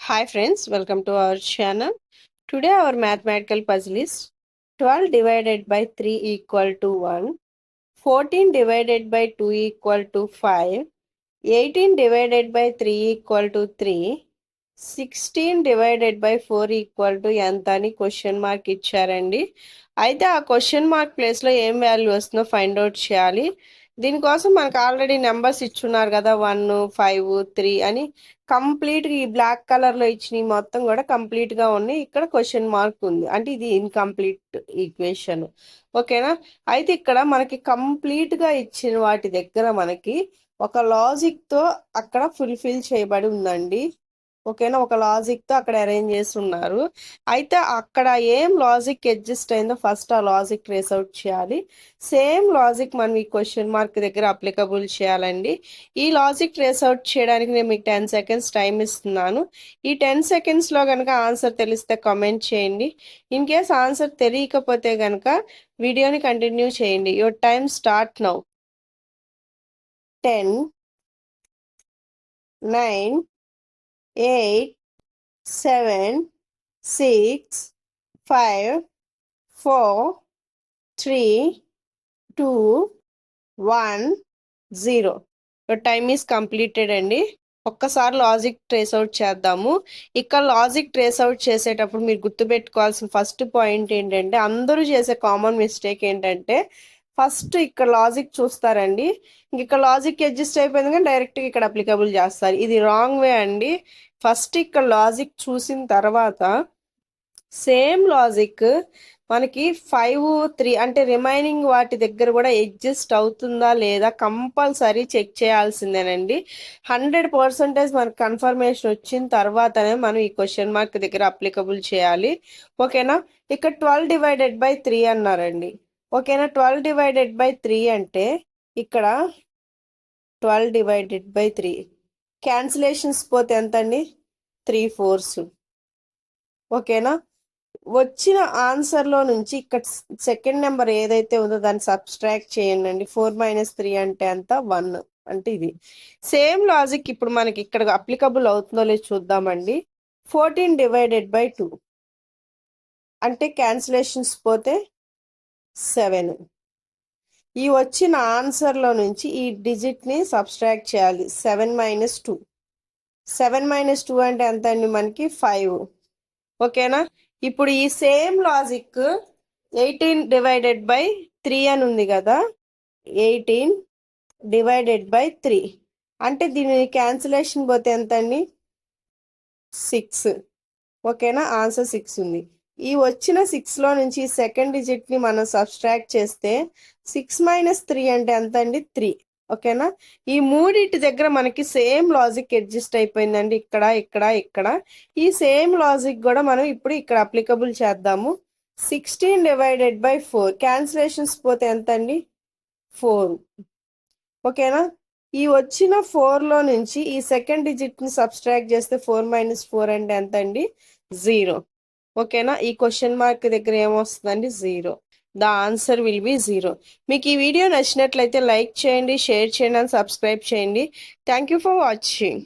Hi friends, welcome to our channel. Today our mathematical puzzle is 12 divided by 3 equal to 1, 14 divided by 2 equal to 5, 18 divided by 3 equal to 3, 16 divided by 4 equal to ఎంత అని question mark ఇచ్చారండి. అయితే ఆ question mark ప్లేస్లో ఏం value వస్తుందో find out చేయాలి. దీనికోసం మనకు ఆల్రెడీ నెంబర్స్ ఇచ్చున్నారు కదా, 1, 5, 3 అని కంప్లీట్గా ఈ బ్లాక్ కలర్లో ఇచ్చినవి మొత్తం కూడా కంప్లీట్గా ఉన్నాయి. ఇక్కడ క్వశ్చన్ మార్క్ ఉంది, అంటే ఇది ఇన్కంప్లీట్ ఈక్వేషన్. ఓకేనా? అయితే ఇక్కడ మనకి కంప్లీట్గా ఇచ్చిన వాటి దగ్గర మనకి ఒక లాజిక్తో అక్కడ ఫుల్ఫిల్ చేయబడి ఉందండి. ఓకేనా? ఒక లాజిక్తో అక్కడ అరేంజ్ చేసి ఉన్నారు. అయితే అక్కడ ఏం లాజిక్ అడ్జస్ట్ అయిందో ఫస్ట్ ఆ లాజిక్ ట్రేస్ అవుట్ చేయాలి. సేమ్ లాజిక్ మనం ఈ క్వశ్చన్ మార్క్ దగ్గర అప్లికబుల్ చేయాలండి. ఈ లాజిక్ ట్రేస్ అవుట్ చేయడానికి నేను మీకు 10 సెకండ్స్ టైం ఇస్తున్నాను. ఈ 10 సెకండ్స్లో కనుక ఆన్సర్ తెలిస్తే కామెంట్ చేయండి. ఇన్ కేస్ ఆన్సర్ తెలియకపోతే కనుక వీడియోని కంటిన్యూ చేయండి. Your time start now. 10, 9, 8, 7, 6, 5, 4, 3, 2, 1, 0. Your time is completed అండి. ఒక్కసారి లాజిక్ ట్రేస్ అవుట్ చేద్దాము. ఇక్కడ లాజిక్ ట్రేస్ అవుట్ చేసేటప్పుడు మీరు గుర్తుపెట్టుకోవాల్సిన ఫస్ట్ పాయింట్ ఏంటంటే, అందరూ చేసే కామన్ మిస్టేక్ ఏంటంటే ఫస్ట్ ఇక్కడ లాజిక్ చూస్తారండి. ఇక్కడ లాజిక్ అడ్జస్ట్ అయిపోయింది కానీ డైరెక్ట్గా ఇక్కడ అప్లికబుల్ చేస్తారు. ఇది రాంగ్ వే అండి. ఫస్ట్ ఇక్కడ లాజిక్ చూసిన తర్వాత సేమ్ లాజిక్ మనకి 5, 3 అంటే రిమైనింగ్ వాటి దగ్గర కూడా అడ్జస్ట్ అవుతుందా లేదా కంపల్సరీ చెక్ చేయాల్సిందేనండి. 100% మనకు కన్ఫర్మేషన్ వచ్చిన తర్వాతనే మనం ఈ క్వశ్చన్ మార్క్ దగ్గర అప్లికబుల్ చేయాలి. ఓకేనా? ఇక్కడ 12 డివైడెడ్ బై 3 అన్నారండి. ఓకేనా? 12 డివైడెడ్ బై 3 అంటే ఇక్కడ 12 డివైడెడ్ బై 3 క్యాన్సిలేషన్స్ పోతే ఎంత అండి? 3 4s. ఓకేనా? వచ్చిన ఆన్సర్లో నుంచి ఇక్కడ సెకండ్ నెంబర్ ఏదైతే ఉందో దాన్ని సబ్స్ట్రాక్ట్ చేయండి అండి. 4 - 3 అంటే ఎంత? 1. అంటే ఇది సేమ్ లాజిక్ ఇప్పుడు మనకి ఇక్కడ అప్లికబుల్ అవుతుందో లేదో చూద్దామండి. 14 డివైడెడ్ బై 2 అంటే క్యాన్సిలేషన్స్ పోతే 7. ఈ వచ్చిన ఆన్సర్లో నుంచి ఈ డిజిట్ని సబ్స్ట్రాక్ట్ చేయాలి. 7 - 2. 7 - 2 అంటే ఎంత అండి? మనకి 5. ఓకేనా? ఇప్పుడు ఈ సేమ్ లాజిక్ 18 డివైడెడ్ బై 3 అని ఉంది కదా, 18 డివైడెడ్ బై 3 అంటే దీని క్యాన్సిలేషన్ పోతే ఎంత అండి? 6. ఓకేనా? ఆన్సర్ 6 ఉంది. ఈ వచ్చిన 6లో నుంచి సెకండ్ డిజిట్ని మనం సబ్స్ట్రాక్ట్ చేస్తే 6 - 3 అంటే ఎంత అండి? 3. ఓకేనా? ఈ మూడింటి దగ్గర మనకి సేమ్ లాజిక్ అడ్జస్ట్ అయిపోయిందండి. ఇక్కడ ఇక్కడ ఇక్కడ ఈ సేమ్ లాజిక్ కూడా మనం ఇప్పుడు ఇక్కడ అప్లికబుల్ చేద్దాము. 16 డివైడెడ్ బై 4 క్యాన్సిలేషన్స్ పోతే ఎంత అండి? 4. ఓకేనా? ఈ వచ్చిన 4లో నుంచి ఈ సెకండ్ డిజిట్ని సబ్స్ట్రాక్ట్ చేస్తే 4 - 4 అంటే ఎంత అండి? 0. ఓకేనా? ఈ క్వశ్చన్ మార్క్ దగ్గర ఏమొస్తుందండి? 0. The answer will be 0. మీకు ఈ వీడియో నచ్చినట్లయితే లైక్ చేయండి, షేర్ చేయండి అండ్ సబ్స్క్రైబ్ చేయండి. Thank you for watching.